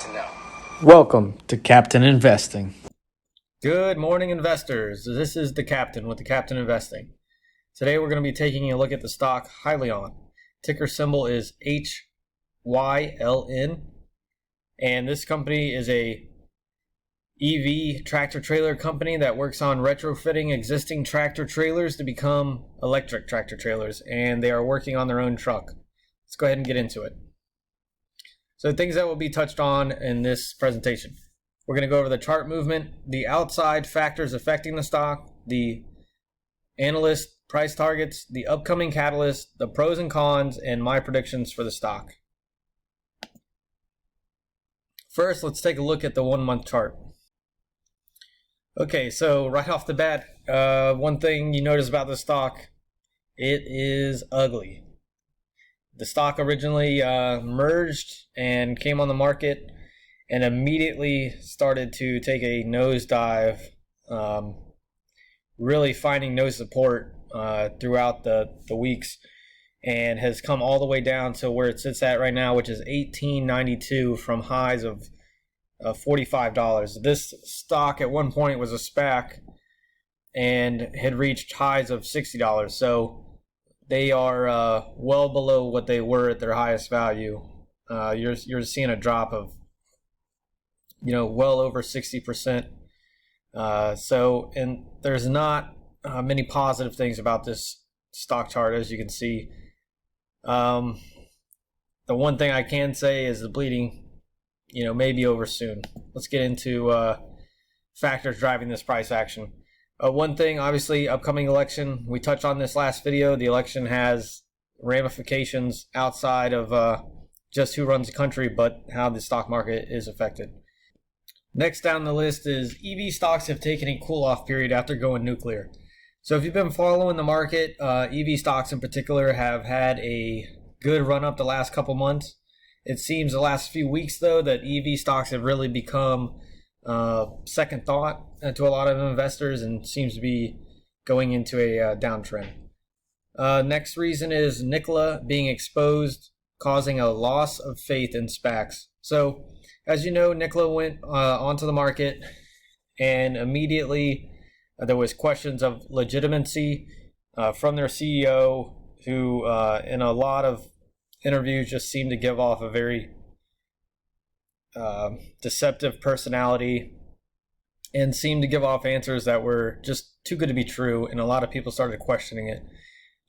to know. Welcome to Captain Investing. Good morning, investors. This is the Captain with the Captain Investing. Today we're going to be taking a look at the stock Hyliion. Ticker symbol is HYLN. And this company is a EV tractor trailer company that works on retrofitting existing tractor trailers to become electric tractor trailers. And they are working on their own truck. Let's go ahead and get into it. So things that will be touched on in this presentation. We're going to go over the chart movement, the outside factors affecting the stock, the analyst price targets, the upcoming catalyst, the pros and cons, and my predictions for the stock. First, let's take a look at the 1 month chart. Okay, so right off the bat, one thing you notice about the stock, it is ugly. The stock originally merged and came on the market and immediately started to take a nosedive, really finding no support throughout the weeks, and has come all the way down to where it sits at right now, which is $18.92 from highs of $45. This stock at one point was a SPAC and had reached highs of $60. So they are well below what they were at their highest value. You're seeing a drop of well over 60%. And there's not many positive things about this stock chart, as you can see. The one thing I can say is the bleeding, may be over soon. Let's get into factors driving this price action. One thing, obviously, upcoming election. We touched on this last video. The election has ramifications outside of just who runs the country, but how the stock market is affected. Next down the list is EV stocks have taken a cool-off period after going nuclear. So if you've been following the market, EV stocks in particular have had a good run-up the last couple months. It seems the last few weeks, though, that EV stocks have really become second thought to a lot of investors and seems to be going into a downtrend. Next reason is Nikola being exposed, causing a loss of faith in SPACs. So, as you know, Nikola went onto the market, and immediately there was questions of legitimacy from their CEO, who in a lot of interviews just seemed to give off a very deceptive personality and seemed to give off answers that were just too good to be true, and a lot of people started questioning it.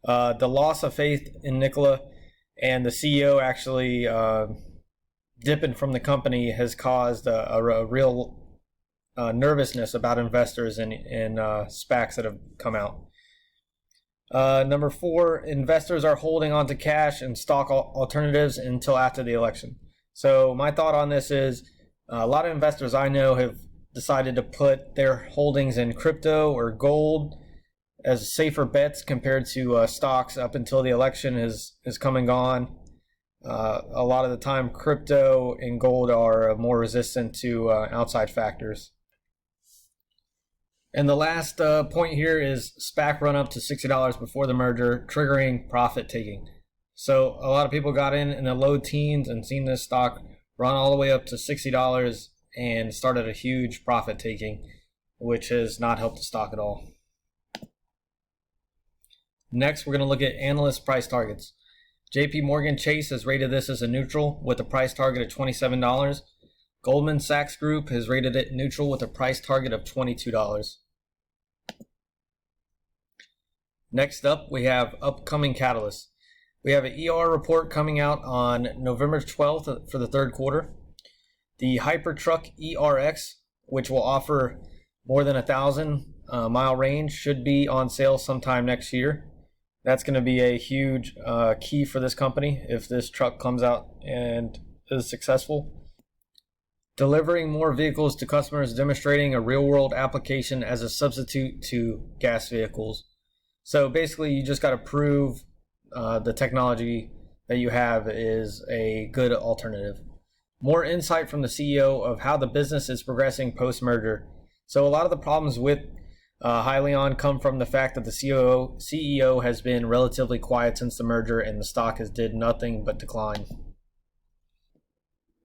The loss of faith in Nikola and the CEO actually dipping from the company has caused a real nervousness about investors in SPACs that have come out. Number 4, investors are holding on to cash and stock alternatives until after the election. So my thought on this is a lot of investors I know have decided to put their holdings in crypto or gold as safer bets compared to stocks up until the election is come and gone. A lot of the time, crypto and gold are more resistant to outside factors. And the last point here is SPAC run up to $60 before the merger, triggering profit taking. So a lot of people got in the low teens and seen this stock run all the way up to $60 and started a huge profit taking, which has not helped the stock at all. Next, we're going to look at analyst price targets. JP Morgan Chase has rated this as a neutral with a price target of $27. Goldman Sachs Group has rated it neutral with a price target of $22. Next up, we have upcoming catalysts. We have an ER report coming out on November 12th for the third quarter. The Hypertruck ERX, which will offer more than 1,000-mile range, should be on sale sometime next year. That's going to be a huge key for this company if this truck comes out and is successful. Delivering more vehicles to customers, demonstrating a real-world application as a substitute to gas vehicles. So basically, you just got to prove the technology that you have is a good alternative. More insight from the CEO of how the business is progressing post-merger. So a lot of the problems with Hyliion come from the fact that the CEO has been relatively quiet since the merger, and the stock has did nothing but decline.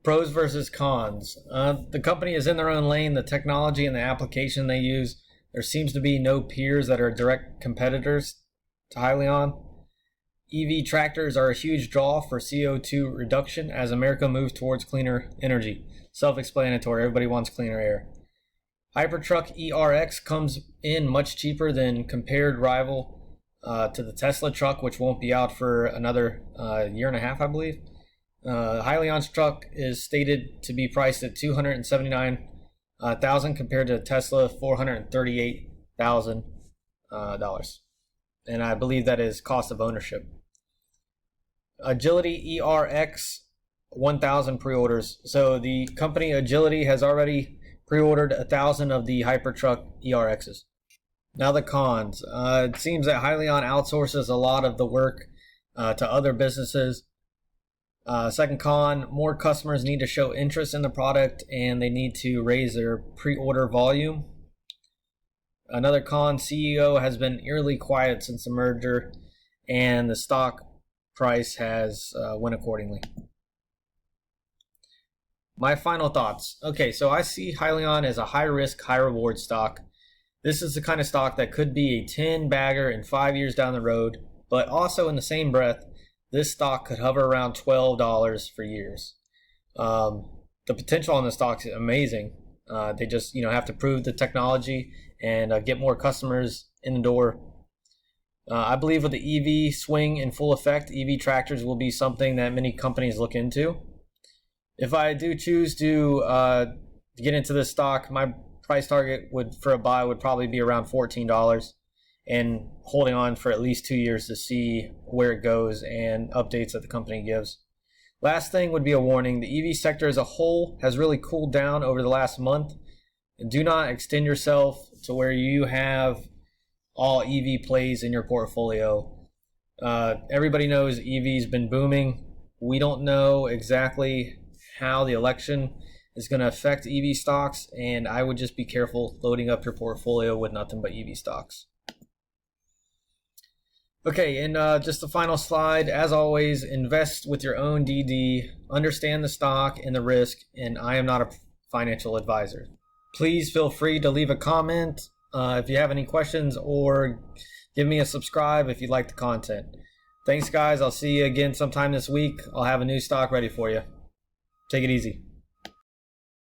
Pros versus cons. The company is in their own lane. The technology and the application they use, there seems to be no peers that are direct competitors to Hyliion. EV tractors are a huge draw for CO2 reduction as America moves towards cleaner energy. Self-explanatory. Everybody wants cleaner air. Hypertruck ERX comes in much cheaper than compared rival to the Tesla truck, which won't be out for another year and a half, I believe. Hyliion's truck is stated to be priced at $279,000 compared to Tesla $438,000, and I believe that is cost of ownership. Agility ERX 1,000 pre-orders. So the company Agility has already pre-ordered 1,000 of the Hypertruck ERXs. Now the cons. It seems that Hyliion outsources a lot of the work to other businesses. Second con, more customers need to show interest in the product and they need to raise their pre-order volume. Another con, CEO has been eerily quiet since the merger and the stock price has went accordingly. My final thoughts. Okay, so I see Hyliion as a high risk, high reward stock. This is the kind of stock that could be a 10 bagger in 5 years down the road, but also in the same breath, this stock could hover around $12 for years. The potential on the stock is amazing. They just have to prove the technology and get more customers in the door. I believe with the EV swing in full effect, EV tractors will be something that many companies look into. If I do choose to get into this stock, my price target for a buy would probably be around $14 and holding on for at least 2 years to see where it goes and updates that the company gives. Last thing would be a warning. The EV sector as a whole has really cooled down over the last month. Do not extend yourself to where you have all EV plays in your portfolio. Everybody knows EV's been booming. We don't know exactly how the election is going to affect EV stocks, and I would just be careful loading up your portfolio with nothing but EV stocks. Okay, and just the final slide. As always, invest with your own DD, understand the stock and the risk, and I am not a financial advisor. Please feel free to leave a comment if you have any questions, or give me a subscribe if you like the content. Thanks, guys. I'll see you again sometime this week. I'll have a new stock ready for you. Take it easy.